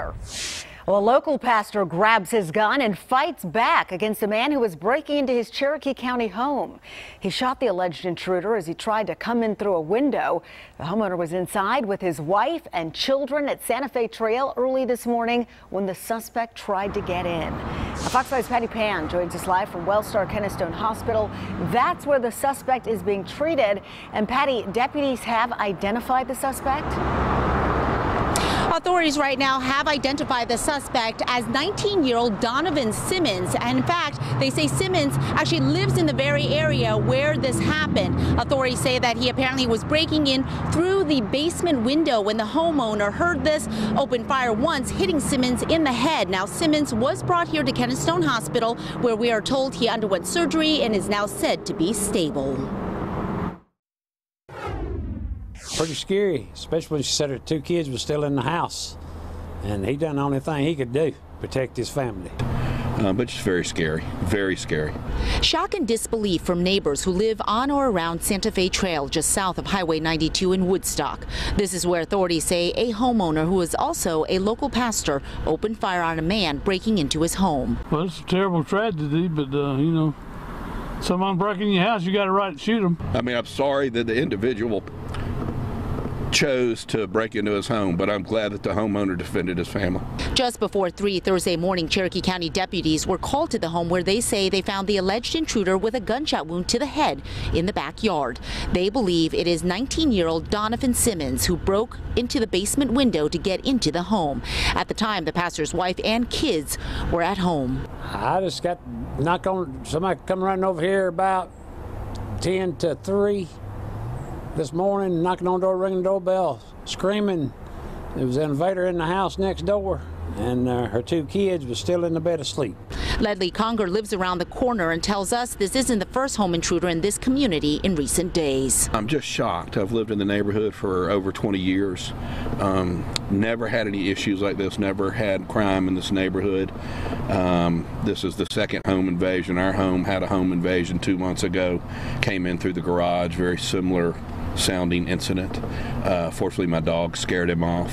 Well, a local pastor grabs his gun and fights back against a man who was breaking into his Cherokee County home. He shot the alleged intruder as he tried to come in through a window. The homeowner was inside with his wife and children at Santa Fe Trail early this morning when the suspect tried to get in. Fox 5's Patty Pan joins us live from Wellstar Kennestone Hospital. That's where the suspect is being treated. And Patty, deputies have identified the suspect? Authorities right now have identified the suspect as 19-year-old Donovan Simmons. And in fact, they say Simmons actually lives in the very area where this happened. Authorities say that he apparently was breaking in through the basement window when the homeowner heard this, opened fire once, hitting Simmons in the head. Now, Simmons was brought here to Kennestone Hospital, where we are told he underwent surgery and is now said to be stable. Pretty scary, especially when she said her two kids were still in the house, and he done the only thing he could do, protect his family. But it's very scary, very scary. Shock and disbelief from neighbors who live on or around Santa Fe Trail just south of Highway 92 in Woodstock. This is where authorities say a homeowner who is also a local pastor opened fire on a man breaking into his home. Well, it's a terrible tragedy, but you know, someone breaking your house, you got a right to shoot them. I mean, I'm sorry that the individual chose to break into his home, but I'm glad that the homeowner defended his family. Just before 3 Thursday morning, Cherokee County deputies were called to the home where they say they found the alleged intruder with a gunshot wound to the head in the backyard. They believe it is 19-year-old Donovan Simmons who broke into the basement window to get into the home. At the time, the pastor's wife and kids were at home. I just got knocked on, somebody come running over here about 10 to 3. This morning, knocking on the door, ringing the doorbell, screaming. There was an invader in the house next door, and her two kids were still in the bed asleep. Ledley Conger lives around the corner and tells us this isn't the first home intruder in this community in recent days. I'm just shocked. I've lived in the neighborhood for over 20 years. Never had any issues like this, never had crime in this neighborhood. This is the second home invasion. Our home had a home invasion 2 months ago, came in through the garage, very similar sounding incident. Fortunately, my dog scared him off.